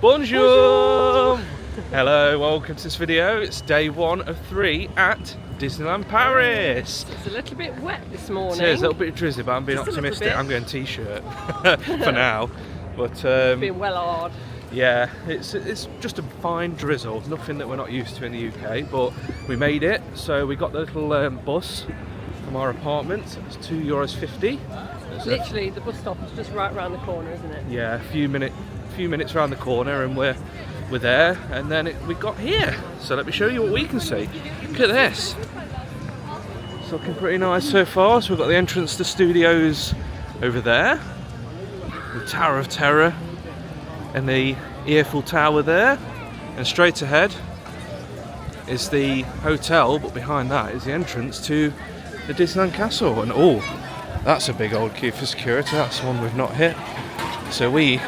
Bonjour! Hello, welcome to this video. It's day 1 of 3 at Disneyland Paris. It's a little bit wet this morning. It is, a little bit drizzly, but I'm being optimistic. I'm going t-shirt for now. But it's been well hard. Yeah, it's just a fine drizzle. Nothing that we're not used to in the UK, but we made it. So we got the little bus from our apartment. It's €2.50. Literally, the bus stop is just right around the corner, isn't it? Yeah, a few minutes around the corner, and we're there. And then we got here. So let me show you what we can see. Look at this. It's looking pretty nice so far. So we've got the entrance to studios over there, the Tower of Terror, and the Eiffel Tower there. And straight ahead is the hotel, but behind that is the entrance to the Disneyland Castle. And oh, that's a big old queue for security. That's one we've not hit. So we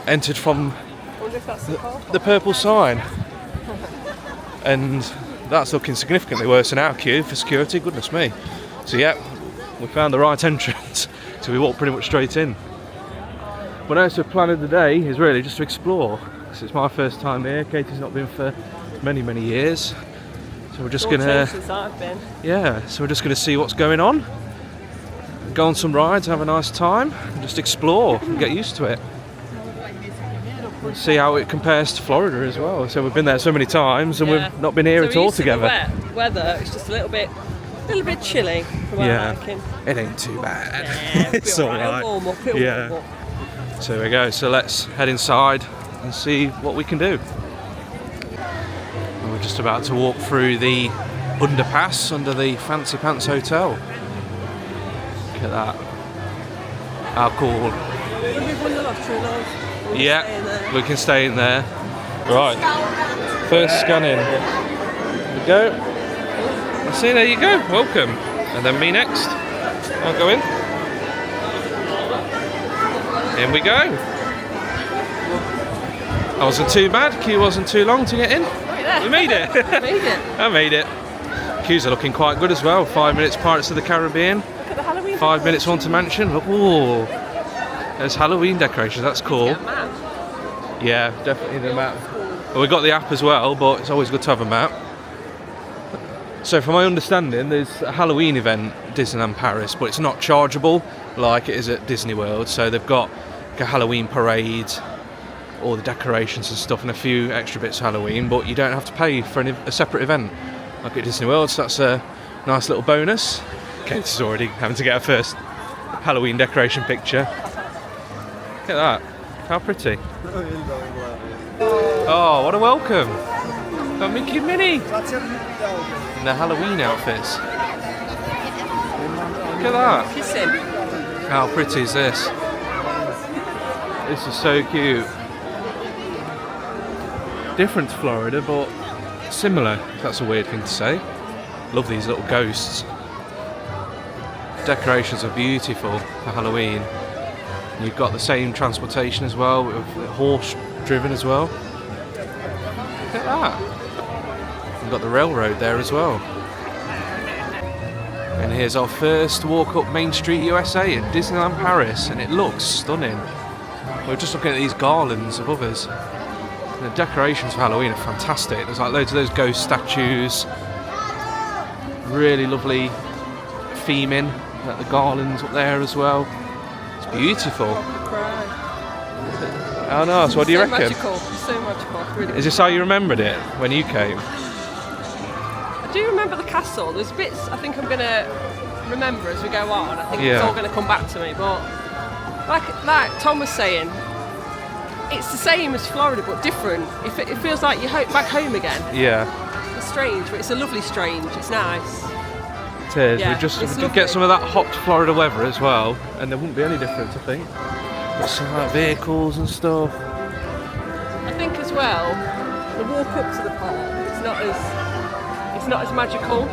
entered from the purple sign, and that's looking significantly worse than our queue for security. Goodness me. So yeah, we found the right entrance. So we walked pretty much straight in. But now, so the plan of the day is really just to explore. Because it's my first time here. Katie's not been for many years. So we're just gonna. Since I've been. Yeah. So we're just gonna see what's going on. Go on some rides, have a nice time, and just explore and get used to it. And see how it compares to Florida as well. So we've been there so many times, and we've not been here at all together. The wet weather, it's just a little bit chilly from our liking. It ain't too bad. Yeah, It's alright. Yeah. So there we go. So let's head inside and see what we can do. And we're just about to walk through the underpass under the Fancy Pants Hotel. Look at that. How cool. Yeah, we can stay in there. Right. First scan in. There we go. I see, there you go. Welcome. And then me next. I'll go in. In we go. That wasn't too bad. Queue wasn't too long to get in. We made it. I made it. Queues are looking quite good as well. 5 minutes Pirates of the Caribbean. 5 minutes Haunted Mansion. Ooh, there's Halloween decorations. That's cool. Yeah, definitely the map. Well, we got the app as well, but it's always good to have a map. So, from my understanding, there's a Halloween event at Disneyland Paris, but it's not chargeable like it is at Disney World. So they've got like a Halloween parade, all the decorations and stuff, and a few extra bits of Halloween, but you don't have to pay for a separate event like at Disney World. So that's a nice little bonus. Katie's already having to get her first Halloween decoration picture. Look at that. How pretty. Oh, what a welcome. Got Mickey and Minnie in their Halloween outfits. Look at that. Kissing. How pretty is this? This is so cute. Different to Florida, but similar. That's a weird thing to say. Love these little ghosts. Decorations are beautiful for Halloween. You've got the same transportation as well, with horse driven as well. Look at that. You've got the railroad there as well. And here's our first walk up Main Street USA at Disneyland Paris, and it looks stunning. We're just looking at these garlands above us. And the decorations for Halloween are fantastic. There's like loads of those ghost statues. Really lovely theming. The garlands up there as well. It's beautiful. Oh no, so what do you reckon? Magical. So magical. Really. Is this how you remembered it when you came? I do remember the castle. There's bits I think I'm going to remember as we go on. I think it's all going to come back to me. But like Tom was saying, it's the same as Florida but different. It feels like you're back home again. Yeah. It's strange, but it's a lovely strange. It's nice. It is. Yeah, we could get some of that hot Florida weather as well, and there wouldn't be any difference, I think. Got some like vehicles and stuff. I think as well, the walk up to the park, it's not as magical.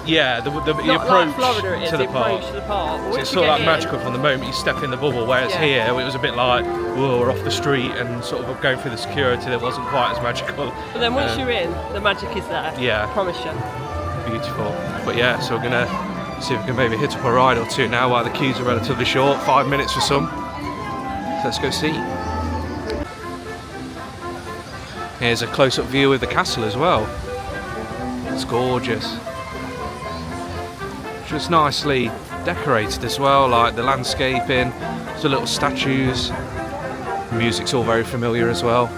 Yeah, the Not approach like Florida it is, to the park. approach to the park. So it's sort of like magical from the moment you step in the bubble, whereas here it was a bit like, whoa, we're off the street, and sort of going through the security that wasn't quite as magical. But then once you're in, the magic is there. Yeah. I promise you. Beautiful. But yeah, so we're going to see if we can maybe hit up a ride or two now while the queues are relatively short, 5 minutes for some. So let's go see. Here's a close-up view of the castle as well. It's gorgeous. Just nicely decorated as well, like the landscaping, the little statues. The music's all very familiar as well.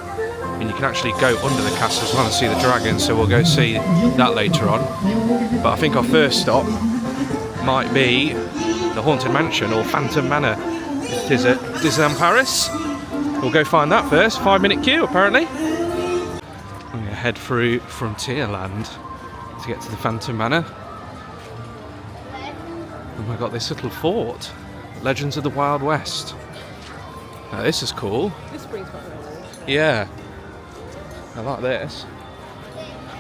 And you can actually go under the castle as well and see the dragon, so we'll go see that later on. But I think our first stop might be the Haunted Mansion or Phantom Manor. It is at Disneyland Paris. We'll go find that first. 5-minute queue apparently. I'm going to head through Frontierland to get to the Phantom Manor. And we've got this little fort, Legends of the Wild West. Now this is cool. This brings back memories. Yeah, I like this.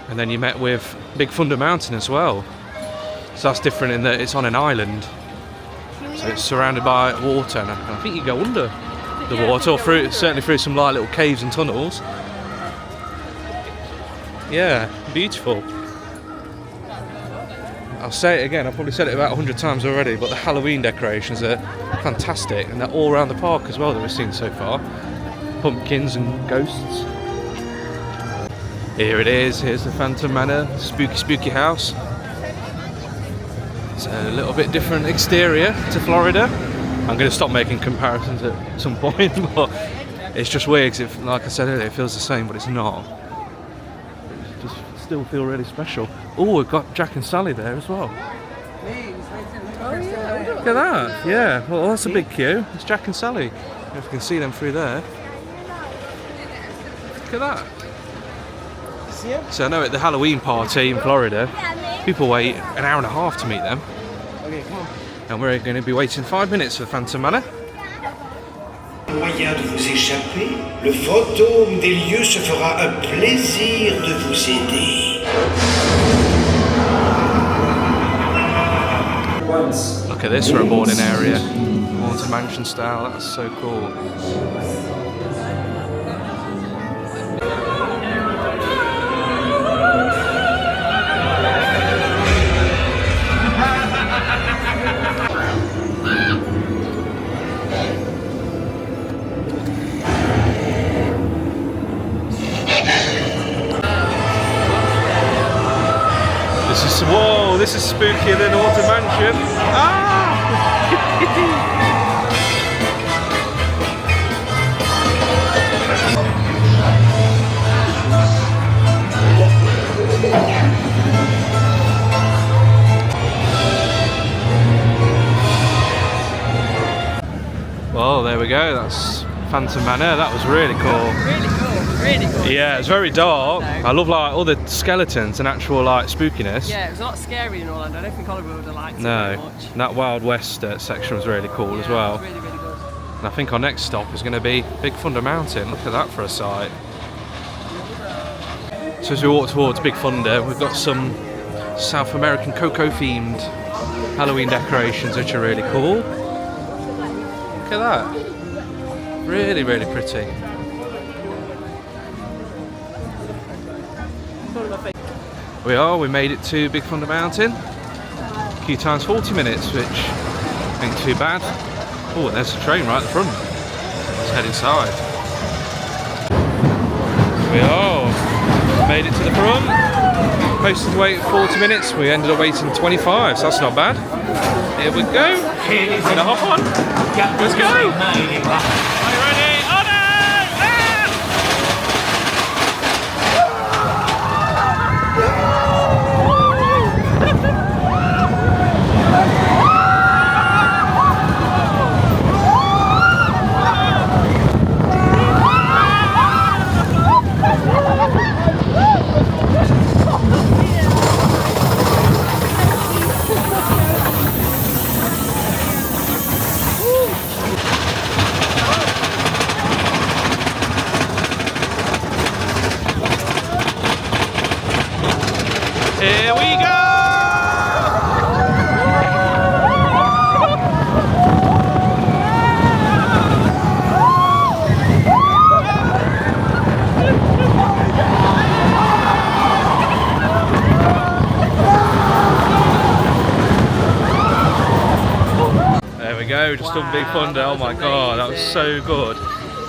And then you met with Big Thunder Mountain as well. So that's different in that it's on an island. So it's surrounded by water, and I think you go under the water, or through, certainly through some like little caves and tunnels. Yeah, beautiful. I'll say it again, I've probably said it about 100 times already, but the Halloween decorations are fantastic, and they're all around the park as well that we've seen so far. Pumpkins and ghosts. Here it is, here's the Phantom Manor, spooky house. It's a little bit different exterior to Florida. I'm going to stop making comparisons at some point, but it's just weird because, like I said earlier, it feels the same, but it's not. It just still feel really special. Oh, we've got Jack and Sally there as well. Look at that, yeah. Well, that's a big queue. It's Jack and Sally. If you can see them through there. Look at that. So I know at the Halloween party in Florida, people wait an hour and a half to meet them. And we're going to be waiting 5 minutes for Phantom Manor. Moyen de vous échapper, le fantôme des lieux se fera un plaisir de vous aider. Look at this for a boarding area. Haunted Mansion style, that's so cool. Whoa, this is spookier than Haunted Mansion. Ah! Well, there we go. That's Phantom Manor. That was really cool. Really cool, really cool. Yeah, it's very dark. I love like all the skeletons and actual like spookiness. Yeah, it was a lot scary in Orlando. I don't think Hollywood would have liked it No, very much. that Wild West section was really cool as well. It was really, really good. And I think our next stop is going to be Big Thunder Mountain. Look at that for a sight. So as we walk towards Big Thunder, we've got some South American cocoa themed Halloween decorations which are really cool. Look at that. Really, really pretty. We made it to Big Thunder Mountain. Queue time's 40 minutes, which ain't too bad. Oh, and there's a train right at the front. Let's head inside. We are. Made it to the front. Posted to wait 40 minutes. We ended up waiting 25, so that's not bad. Here we go. Gonna hop on. Let's go. Are you ready? Oh no! Here we go! There we go, just on Big Thunder. Oh my god, that was so good.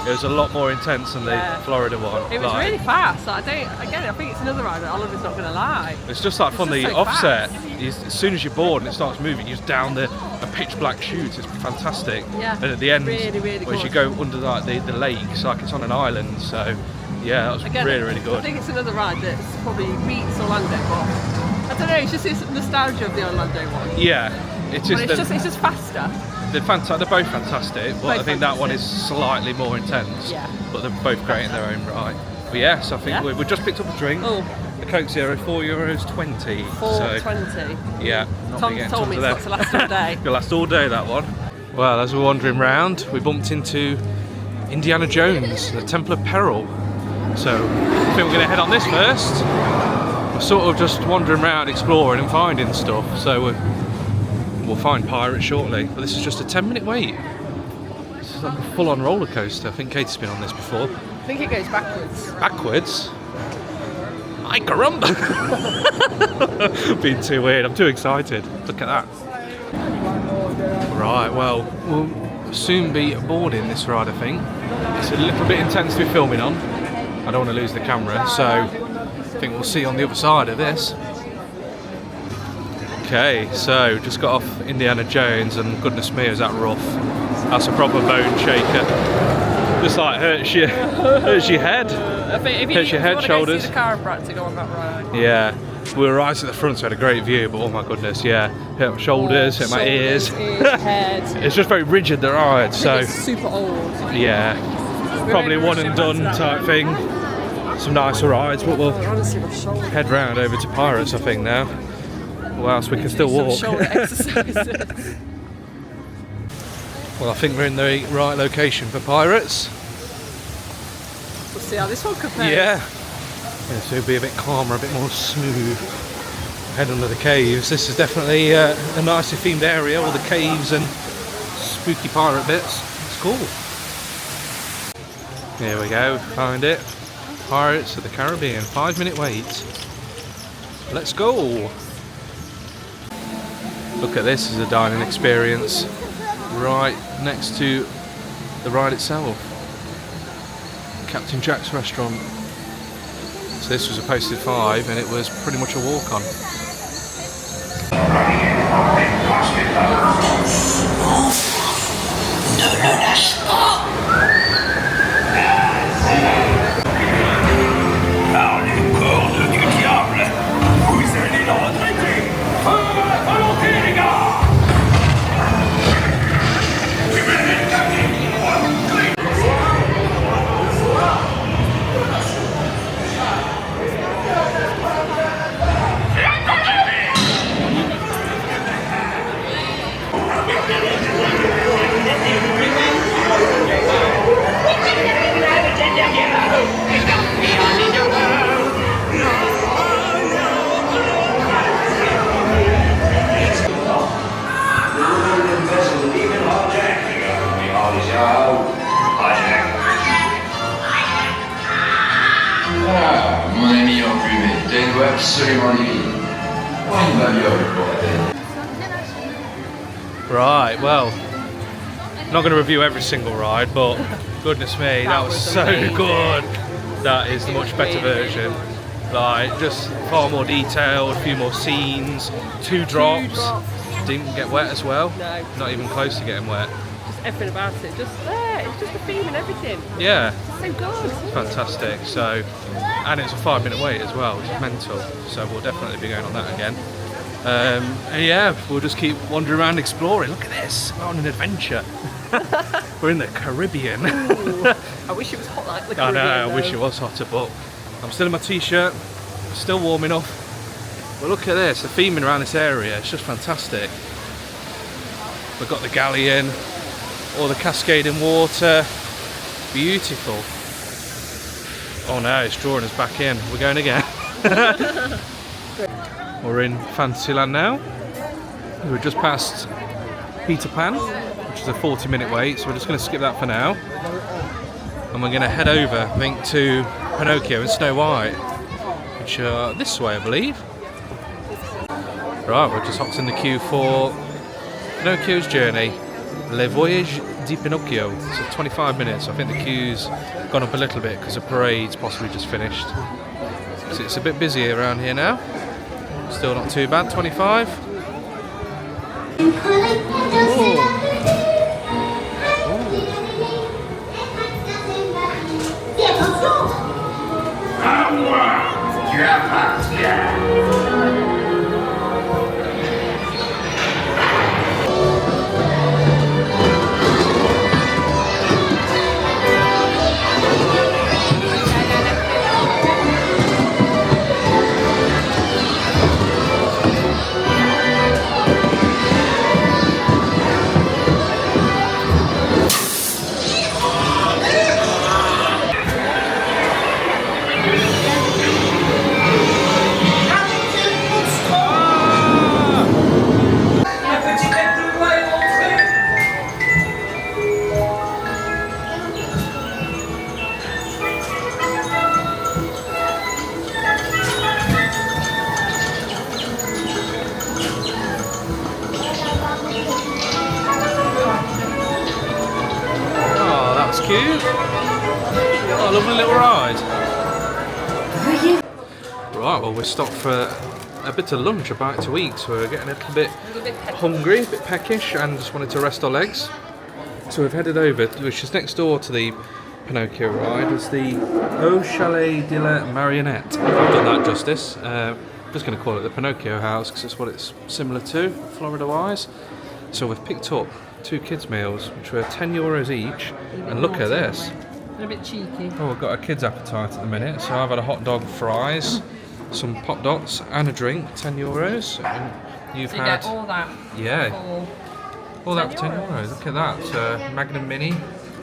It was a lot more intense than the Florida one. It was really fast. I think it's another ride that Oliver's not going to lie. It's just like from the so offset, as soon as you're bored and it starts moving, you're just down a pitch black chute. It's fantastic. Yeah. And at the end, really as you go under like the lake, it's like it's on an island. So yeah, that was really good. I think it's another ride that's probably beats Orlando, but I don't know. It's just this nostalgia of the Orlando one. Yeah, it is. It's just faster. They're both fantastic, but I think that one is slightly more intense. Yeah. But they're both great in their own right. But yes, I think we just picked up a drink. Oh. The Coke Zero, €4.20. $4.20. Yeah. Tom told me it's got to last all day. It'll last all day, that one. Well, as we're wandering round, we bumped into Indiana Jones, the Temple of Peril. So I think we're going to head on this first. We're sort of just wandering around, exploring and finding stuff. So we'll find pirates shortly. But this is just a 10-minute wait. This is like a full-on roller coaster. I think Katie's been on this before. I think it goes backwards. Backwards? Ay caramba! Being too weird. I'm too excited. Look at that. Right, well, we'll soon be boarding this ride, I think. It's a little bit intense to be filming on. I don't want to lose the camera, so I think we'll see on the other side of this. Okay, so just got off Indiana Jones, and goodness me, is that rough. That's a proper bone shaker. Just like hurts your head. Hurts your head, shoulders. See the chiropractor to go on that ride. Yeah, we were right at the front, so we had a great view, but oh my goodness, yeah. Hit my shoulders, hit my ears. Head. It's just very rigid, the ride, so. It's super old. Yeah, probably one and done type thing. Some nicer rides, but we'll head round over to Pirates, I think, now. Whilst we can still walk. Shoulder exercises. Well, I think we're in the right location for Pirates. We'll see how this one compares. Yeah, so it'll be a bit calmer, a bit more smooth. Head under the caves. This is definitely a nicely themed area, all the caves and spooky pirate bits. It's cool. Here we go, find it. Pirates of the Caribbean, 5-minute wait. Let's go. Look at this as a dining experience right next to the ride itself. Captain Jack's restaurant. So this was a posted 5 and it was pretty much a walk on. Ne le lâche pas. Par les cordes du diable, vous allez le retraiter. Feu à la volonté, les gars. Ah, mon ami emplumé, t'as une voix absolument divine. Prends une babiole pour la peine. Right, well, not going to review every single ride, but goodness me, that was so amazing. good. That is the much better version. Like, just far more detailed, a few more scenes, 2 drops. Didn't get wet as well. No. Not even close to getting wet. Just everything about it. It's just the theme and everything. Yeah, It's so good. fantastic. So, and it's a 5-minute wait as well, which is mental. So we'll definitely be going on that again. And yeah, we'll just keep wandering around exploring. Look at this, we're on an adventure. We're in the Caribbean. Ooh, I wish it was hot like the I Caribbean. know, I wish it though. was hotter, but I'm still in my t-shirt, still warm enough. But look at this, the theming around this area, it's just fantastic. We've got the galleon, all the cascading water, beautiful. Oh no, it's drawing us back in, we're going again. We're in Fantasyland now. We're just past Peter Pan, which is a 40-minute wait, so we're just going to skip that for now. And we're going to head over, I think, to Pinocchio and Snow White, which are this way, I believe. Right, we're just hopped in the queue for Pinocchio's Journey, Le Voyage Di Pinocchio. So 25 minutes. I think the queue's gone up a little bit because the parade's possibly just finished. So it's a bit busy around here now. Still not too bad, 25. À moi, tu appartiens. Cute. Oh, lovely little ride. Right, well, we're stopped for a bit of lunch, a bite to eat, so we're getting a little bit hungry, a bit peckish, and just wanted to rest our legs. So we've headed over, which is next door to the Pinocchio ride, is the Au Chalet de la Marionnette. I've done that justice. I'm just going to call it the Pinocchio house because it's what it's similar to, Florida-wise. So we've picked up 2 kids' meals, which were €10 each, and look at this. They're a bit cheeky. Oh, we've got a kid's appetite at the minute, so I've had a hot dog, fries, some pop dots, and a drink, €10. And you've So you had get all that. yeah, For all that for €10. €10. Look at that, Magnum Mini,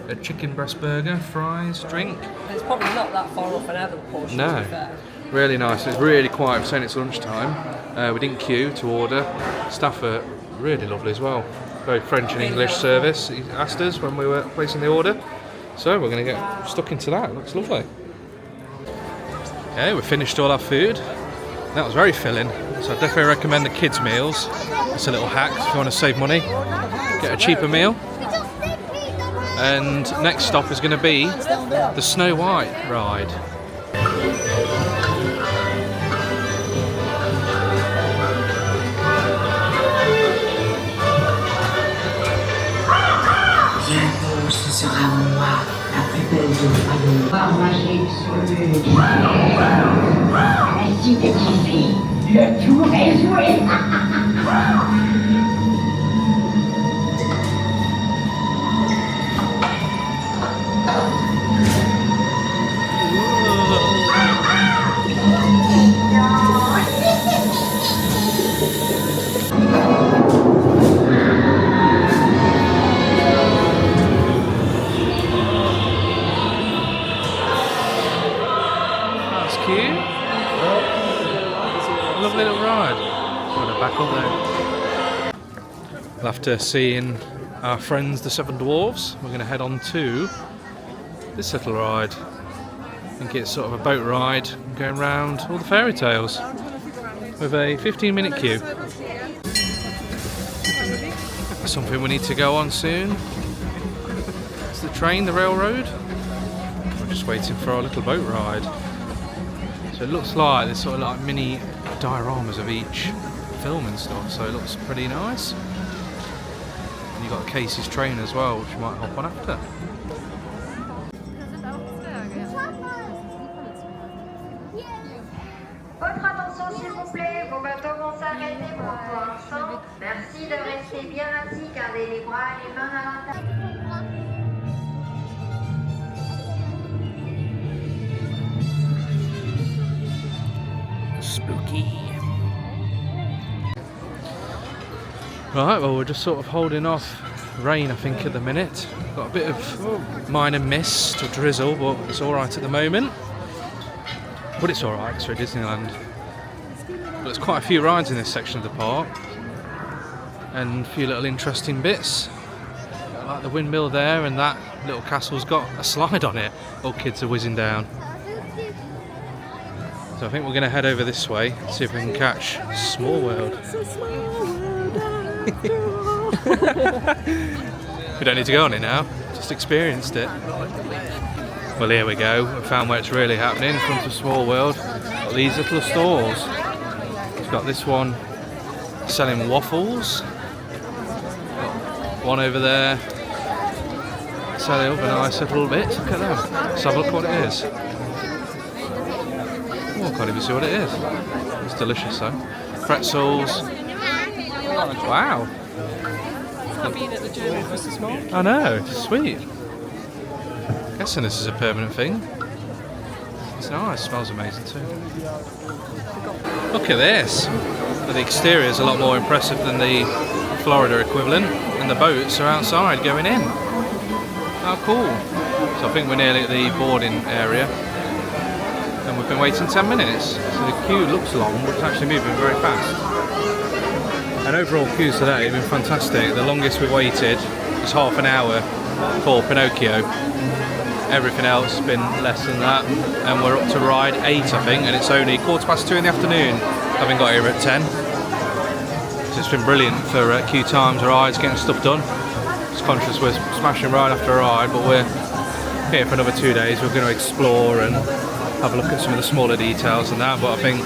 a chicken breast burger, fries, drink. It's probably not that far off an adult portion. To No, be fair. really nice. It's really quiet. We're saying it's lunchtime. We didn't queue to order. Staff are really lovely as well. Very French and English service. He asked us when we were placing the order, so we're going to get stuck into that. It looks lovely. Okay, we finished all our food. That was very filling, so I definitely recommend the kids' meals. It's a little hack if you want to save money. Get a cheaper meal. And next stop is going to be the Snow White ride. Ce sera moi, la plus belle de famille. Marcher sur le la cité qui le tour est joué. Lovely little ride. I'm going to back up there. Well, after seeing our friends the Seven Dwarfs, we're going to head on to this little ride. I think it's sort of a boat ride going around all the fairy tales with a 15-minute queue. Something we need to go on soon. It's the train, the railroad. We're just waiting for our little boat ride. So it looks like there's sort of like mini dioramas of each film and stuff, so it looks pretty nice. And you've got Casey's train as well, which you might hop on after. Votre attention s'il vous plaît, vos bateaux vont s'arrêter pour l'instant. Merci de rester bien assis, gardez les bras et les mains à l'intérieur. Spooky. Right, well, we're just sort of holding off rain, I think, at the minute. Got a bit of minor mist or drizzle, but it's alright at the moment. But it's alright, it's for Disneyland. But there's quite a few rides in this section of the park, and a few little interesting bits. Like the windmill there, and that little castle's got a slide on it. All kids are whizzing down. So I think we're going to head over this way, see if we can catch Small World. We don't need to go on it now, just experienced it. Well, here we go. We found where it's really happening in front of Small World. Got these little stores. It's got this one selling waffles. One over there selling up a nice little bit. Look at that. Let's have a look what it is. Oh, I can't even see what it is. It's delicious though. Pretzels. Wow. I've been at the German Christmas market. I know, it's sweet. Guessing this is a permanent thing. It's nice, smells amazing too. Look at this. But the exterior is a lot more impressive than the Florida equivalent, and the boats are outside going in. How cool. So I think we're nearly at the boarding area, and we've been waiting 10 minutes. So the queue looks long, but it's actually moving very fast. And overall queues today have been fantastic. The longest we waited was half an hour for Pinocchio. Everything else has been less than that, and we're up to ride 8 I think, and it's only 2:15 in the afternoon, having got here at 10. So it's been brilliant for queue times, rides, getting stuff done. Just conscious we're smashing ride after ride, but we're here for another 2 days. We're going to explore and have a look at some of the smaller details and that, but I think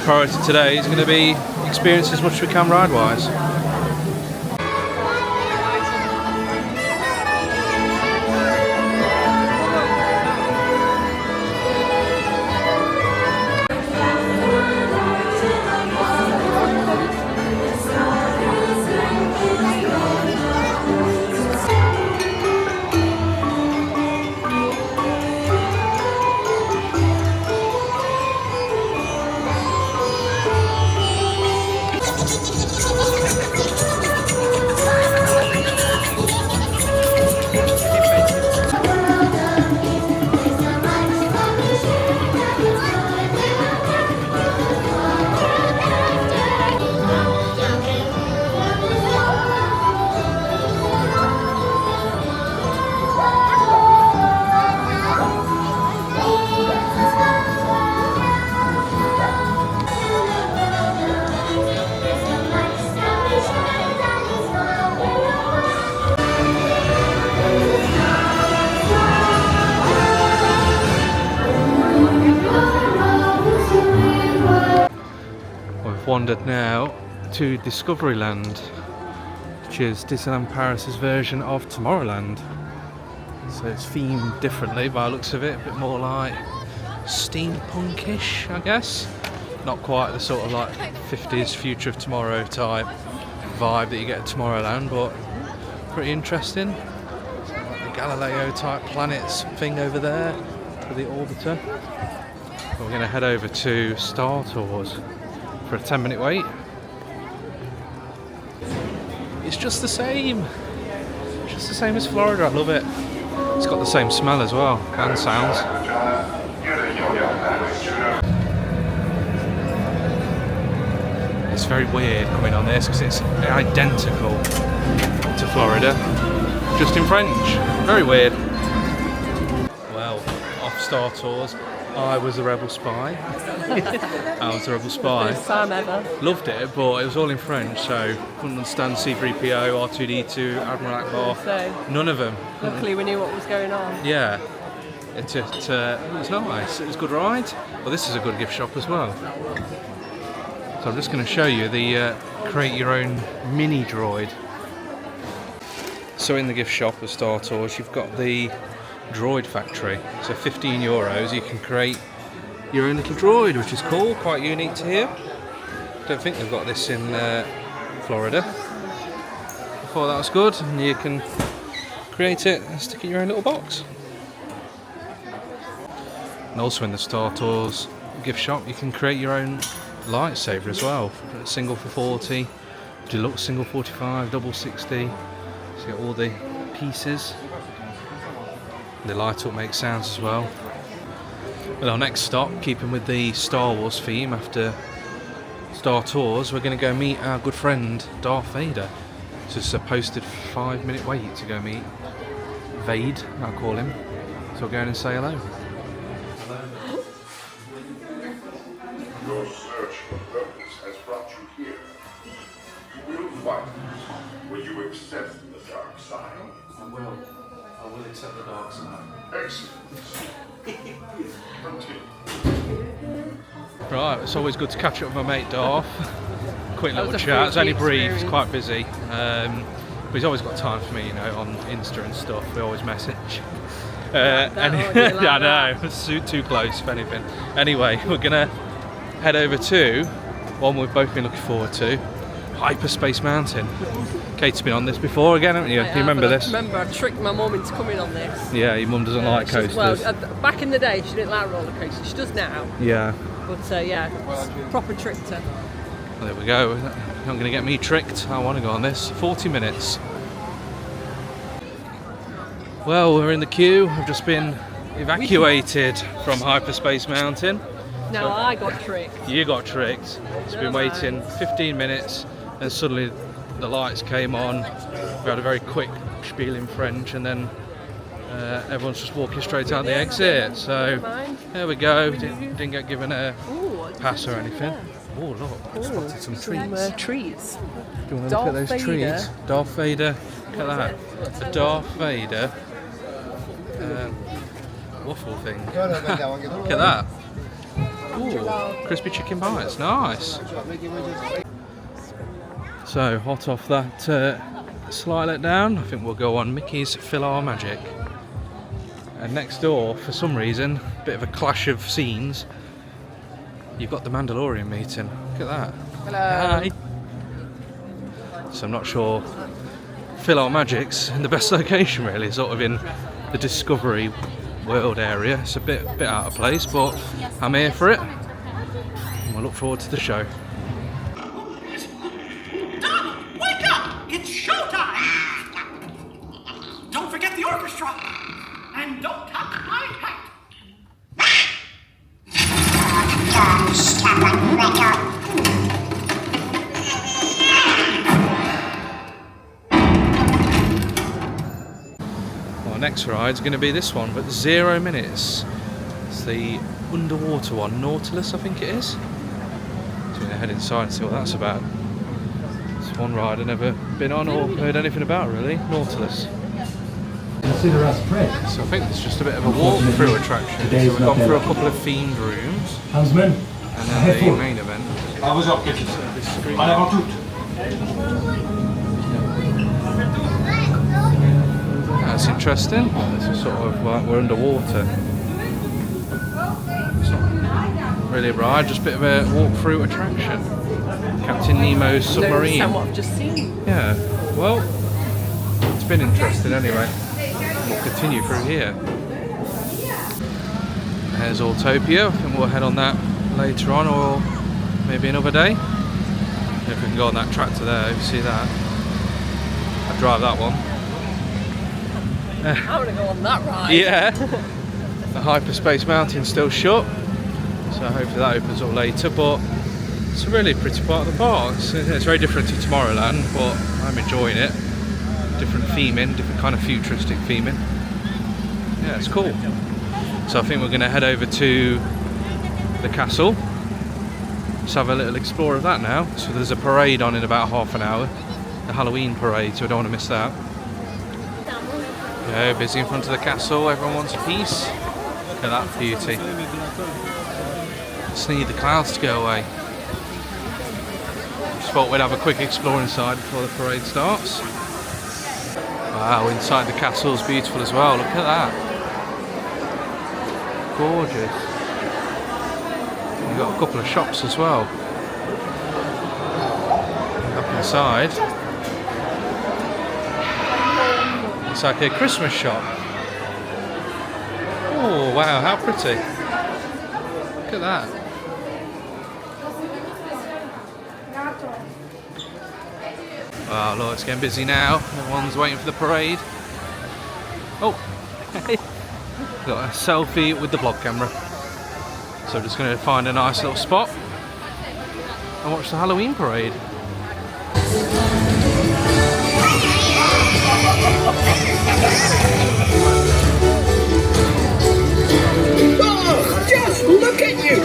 priority today is going to be experience as much as we can ride wise. Wandered now to Discoveryland, which is Disneyland Paris's version of Tomorrowland. So it's themed differently by the looks of it, a bit more like steampunkish, I guess. Not quite the sort of like 50s future of tomorrow type vibe that you get at Tomorrowland, but pretty interesting. So like the Galileo type planets thing over there for the orbiter. But we're going to head over to Star Tours for a 10-minute wait. It's just the same. Just the same as Florida, I love it. It's got the same smell as well, and sounds. It's very weird coming on this because it's identical to Florida, just in French. Very weird. Well, off Star Tours. I was a rebel spy. I was a rebel spy. First time ever. Loved it, but it was all in French, so couldn't understand C-3PO, R2-D2, Admiral Akbar. So, none of them. luckily we knew what was going on. Yeah, it was nice. It was a good ride. Well, this is a good gift shop as well. So I'm just going to show you the create your own mini droid. So in the gift shop of Star Tours, you've got the droid factory. So €15, you can create your own little droid, which is cool, quite unique to here. Don't think they've got this in Florida. I thought that was good, and you can create it and stick it in your own little box. And also in the Star Tours gift shop, you can create your own lightsaber as well. Single for 40, deluxe single 45, double 60. So you get all the pieces. The light up makes sounds as well. Well, our next stop, keeping with the Star Wars theme after Star Tours, we're going to go meet our good friend Darth Vader. So it's a posted 5-minute wait to go meet Vade, I'll call him. So we'll go in and say hello. Your search for purpose has brought you here. You will find it when you accept the dark side. I will accept the dark side. Excellent. Continue. Right, it's always good to catch up with my mate Darth. Quick little was a chat. It's only freaky brief, he's experience. quite busy. But he's always got time for me, you know, on Insta and stuff. We always message. that, or do you like I that? know, it's too close if anything. Anyway, we're gonna head over to one we've both been looking forward to, Hyperspace Mountain. Kate's been on this before again, haven't you? Do you remember this? I remember I tricked my mum into coming on this. Yeah, your mum doesn't like coasters. Well, back in the day she didn't like roller coasters. She does now. Yeah. But yeah, proper tricked her. Well, there we go. You're not going to get me tricked. I want to go on this. 40 minutes. Well, we're in the queue. I've just been evacuated from Hyperspace Mountain. No, I got tricked. You got tricked. It's been waiting 15 minutes and suddenly the lights came on. We had a very quick spiel in French and then everyone's just walking straight out the exit. So there we go. Didn't get given a pass or anything. Oh look, I've spotted some trees. Trees. Do you want to look at those Darth Vader. trees? Darth Vader. Look at that. A Darth Vader waffle thing. Look at that. Ooh, crispy chicken bites. Nice. So, hot off that slight letdown, I think we'll go on Mickey's Fill Magic. And next door, for some reason, a bit of a clash of scenes, you've got the Mandalorian meeting. Look at that. Hello. Hi. So I'm not sure Fill Magic's in the best location really, sort of in the Discovery World area. It's a bit out of place, but I'm here for it. And we'll look forward to the show. Donald, wake up! It's showtime! Don't forget the orchestra! And don't touch my hat! Our next ride's going to be this one, but 0 minutes. It's the underwater one, Nautilus I think it is. So we're going to head inside and see what that's about. It's one ride I've never been on or heard anything about really, Nautilus. Consider us friends. So I think it's just a bit of a walk-through attraction. So we've gone through a couple of themed rooms Huntsman, and then the main event. That's interesting. This is sort of like we're underwater. It's not really a ride, just a bit of a walk-through attraction. Captain Nemo's submarine. Don't understand what I've just seen. Yeah, well, it's been interesting anyway. We'll continue through here. There's Autopia. I think we'll head on that later on or maybe another day. If we can go on that tractor there, you see that. I'd drive that one. I want to go on that ride. Yeah. The Hyperspace Mountain's still shut, so hopefully that opens up later, but it's a really pretty part of the park. It's very different to Tomorrowland, but I'm enjoying it. Different theming, different kind of futuristic theming. Yeah, it's cool. So I think we're going to head over to the castle. Just have a little explore of that now. So there's a parade on in about half an hour. The Halloween parade, so I don't want to miss that. Go, busy in front of the castle, everyone wants a piece. Look at that beauty. Just need the clouds to go away. Just thought we'd have a quick explore inside before the parade starts. Wow, inside the castle is beautiful as well, look at that. Gorgeous. We've got a couple of shops as well. Up inside. It's like a Christmas shop. Oh wow, how pretty. Look at that. Wow, look, it's getting busy now. Everyone's waiting for the parade. Oh, got a selfie with the vlog camera. So I'm just going to find a nice little spot and watch the Halloween parade. Oh, just look at you!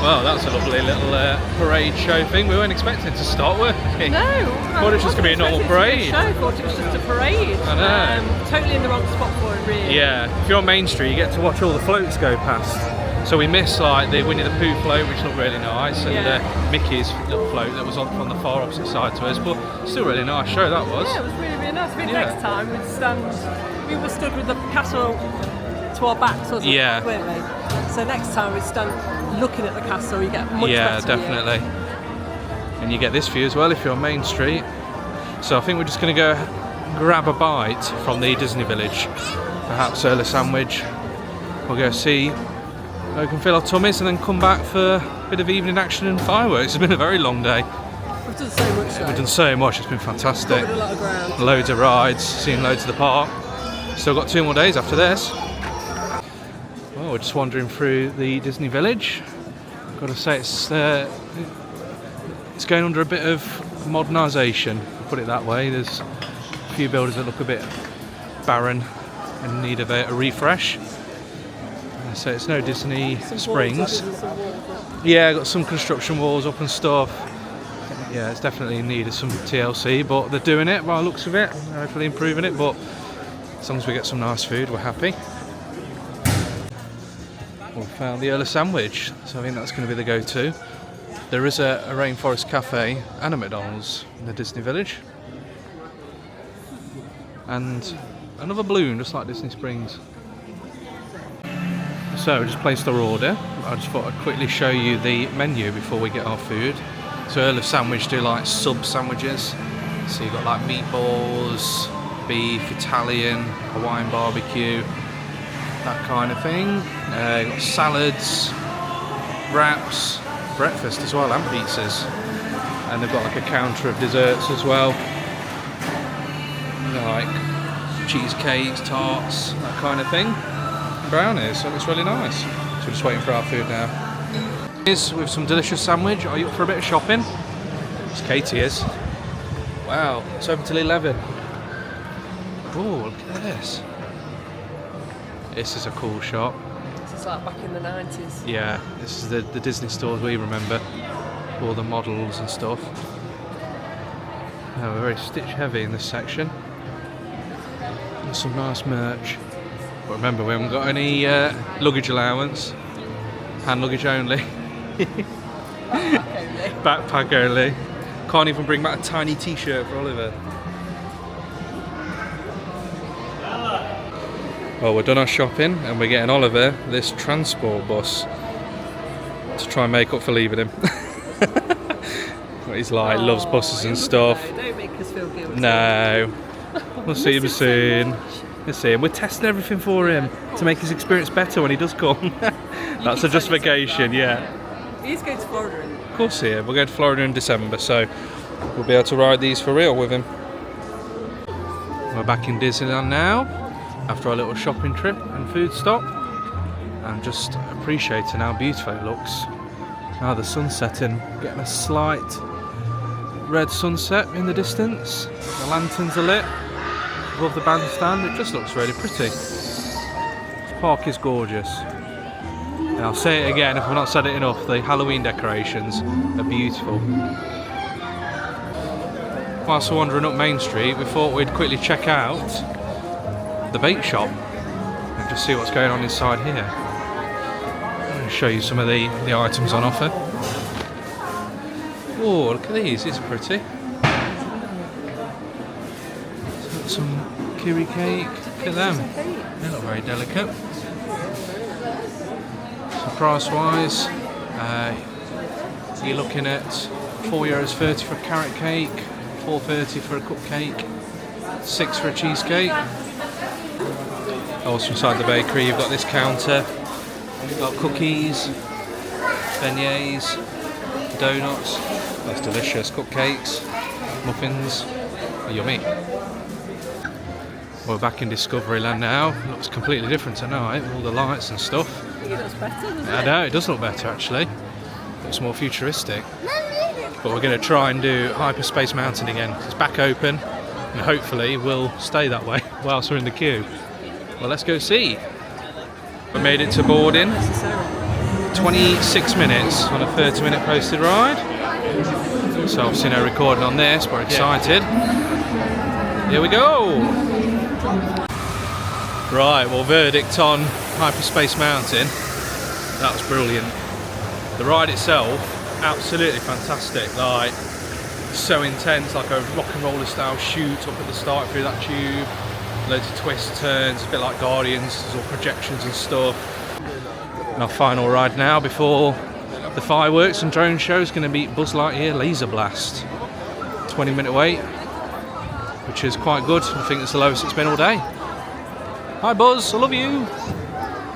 Well, that's a lovely little parade show thing. We weren't expecting to start, were we? No. Thought it was just going to be a normal parade. I thought it was just a parade. I know. Totally in the wrong spot for it, really. Yeah, if you're on Main Street, you get to watch all the floats go past. So we missed like the Winnie the Pooh float, which looked really nice, and Mickey's little float that was on from the far opposite side to us, but still really nice show that was. Yeah, it was really, really nice. Maybe next time we were stood with the castle to our backs, wasn't Yeah. weren't we? So next time we stand looking at the castle, you get much Yeah, better definitely. view. And you get this view as well if you're on Main Street. So I think we're just going to go grab a bite from the Disney Village, perhaps early sandwich. We'll go see how we can fill our tummies and then come back for a bit of evening action and fireworks. It's been a very long day. We've done so much though. We've done so much, it's been fantastic. Covered a lot of ground. Loads of rides, seen loads of the park. Still got 2 more days after this. Well, we're just wandering through the Disney Village. Got to say it's going under a bit of modernisation, put it that way. There's a few buildings that look a bit barren and need of a refresh. So it's no Disney Springs. Yeah, got some construction walls up and stuff. Yeah, it's definitely needed some TLC, but they're doing it by the looks of it. Hopefully improving it, but as long as we get some nice food, we're happy. We found the early sandwich, so I think that's going to be the go-to. There is a Rainforest Cafe and a McDonald's in the Disney Village. And another balloon, just like Disney Springs. So, we just placed our order. I just thought I'd quickly show you the menu before we get our food. So, early sandwich do like sub sandwiches. So, you've got like meatballs, beef, Italian, Hawaiian barbecue, that kind of thing. You've got salads, wraps, breakfast as well, and pizzas. And they've got like a counter of desserts as well. Like cheesecakes, tarts, that kind of thing. Brownies, so it looks really nice. So we're just waiting for our food now. Here's with some delicious sandwich. Are you up for a bit of shopping? It's Katie is. Wow, it's open till 11. Oh, look at this. This is a cool shop. This is like back in the 90s. Yeah, this is the Disney stores we remember. All the models and stuff. Oh, we're very stitch heavy in this section. And some nice merch. But remember, we haven't got any luggage allowance. Hand luggage only. Backpack only. Can't even bring back a tiny t-shirt for Oliver. Well, we're done our shopping and we're getting Oliver this transport bus to try and make up for leaving him. He's like, loves buses and stuff. Don't make us feel guilty. No. We'll see him soon. We'll see him. We're testing everything for him to make his experience better when he does come. That's a justification, yeah. He's going to Florida. Of course he is. We're going to Florida in December, so we'll be able to ride these for real with him. We're back in Disneyland now, after our little shopping trip and food stop. I'm just appreciating how beautiful it looks. Now the sun's setting, getting a slight red sunset in the distance. The lanterns are lit above the bandstand. It just looks really pretty. This park is gorgeous. And I'll say it again if I've not said it enough, the Halloween decorations are beautiful. Whilst we're wandering up Main Street, we thought we'd quickly check out the bait shop and just see what's going on inside here. I'm going to show you some of the items on offer. Oh, look at these, these are pretty. Some kiri cake, look at them. They look very delicate. So price wise, you're looking at €4.30 for a carrot cake, $4.30 for a cupcake, $6 for a cheesecake. Also inside the bakery you've got this counter, you've got cookies, beignets, donuts, that's delicious, cupcakes, muffins, yummy. We're back in Discoveryland now. It looks completely different tonight with all the lights and stuff. I think it looks better, doesn't it? I know, it does look better actually. It looks more futuristic. But we're going to try and do Hyperspace Mountain again. It's back open and hopefully we'll stay that way whilst we're in the queue. Well, let's go see. We made it to boarding. 26 minutes on a 30-minute posted ride. So obviously no recording on this, but we're excited. Here we go! Right, well, verdict on Hyperspace Mountain. That was brilliant. The ride itself, absolutely fantastic. Like, so intense, like a rock and roller style shoot up at the start through that tube. Loads of twists, turns, a bit like Guardians, there's all projections and stuff. And our final ride now before the fireworks and drone show is going to be Buzz Lightyear Laser Blast. 20-minute wait, which is quite good. I think it's the lowest it's been all day. Hi Buzz, I love you.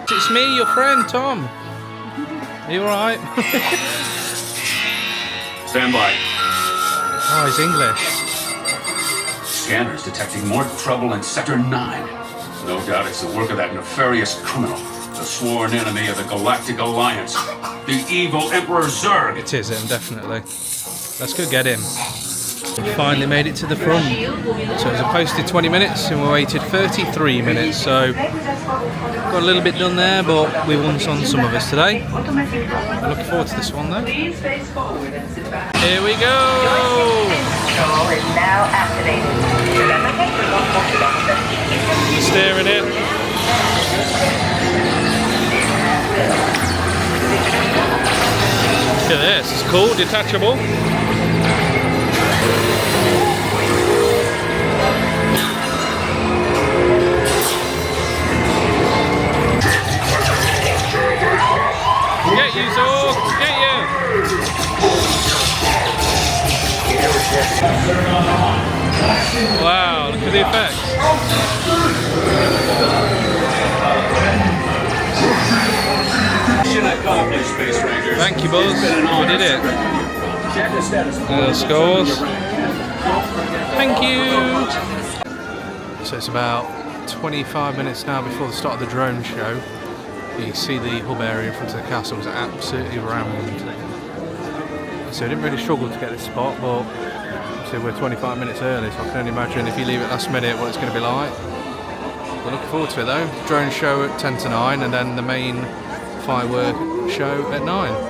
It's me, your friend Tom. Are you alright? Stand by. Oh, he's English. Scanners detecting more trouble in Sector 9. No doubt it's the work of that nefarious criminal, the sworn enemy of the Galactic Alliance, the evil Emperor Zurg. It is him, definitely. Let's go get him. We finally made it to the front. So it was a posted 20 minutes and we waited 33 minutes. So got a little bit done there, but we won on some of us today. I'm looking forward to this one though. Here we go! Steering it. Look at this, it's cool, detachable. Get you, Zorg! Get you! Wow, look at the effects. Thank you, Buzz. We did it. The scores. Thank you. So it's about 25 minutes now before the start of the drone show. You can see the hub area in front of the castle is absolutely rammed. So I didn't really struggle to get this spot, but obviously we're 25 minutes early, so I can only imagine if you leave it last minute what it's going to be like. We're looking forward to it though. Drone show at 10 to 9 and then the main firework show at 9.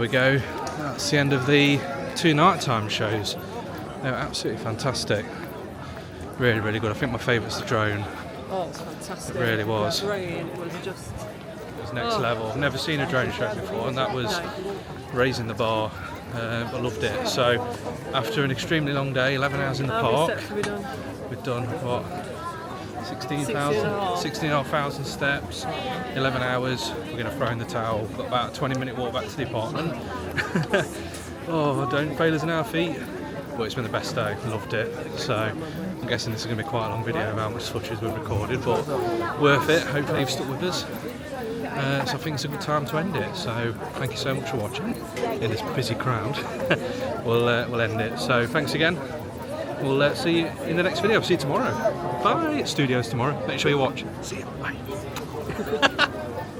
we go. That's the end of the 2 nighttime shows. They were absolutely fantastic. Really, really good. I think my favourite's the drone. Oh, it's fantastic. It really was. The drone was just... It was next level. I've never seen a drone show before, and that was raising the bar. I loved it. So, after an extremely long day, 11 hours in the park, we've done what? 16,500 steps, 11 hours. We're going to throw in the towel. Got about a 20-minute walk back to the apartment. Oh, don't fail us in our feet. But it's been the best day. Loved it. So I'm guessing this is going to be quite a long video of how much footage we've recorded, but worth it. Hopefully you've stuck with us. So I think it's a good time to end it. So thank you so much for watching in this busy crowd. We'll end it. So thanks again. We'll see you in the next video. See you tomorrow. Bye. At Studios tomorrow. Make sure you watch. See you. Bye.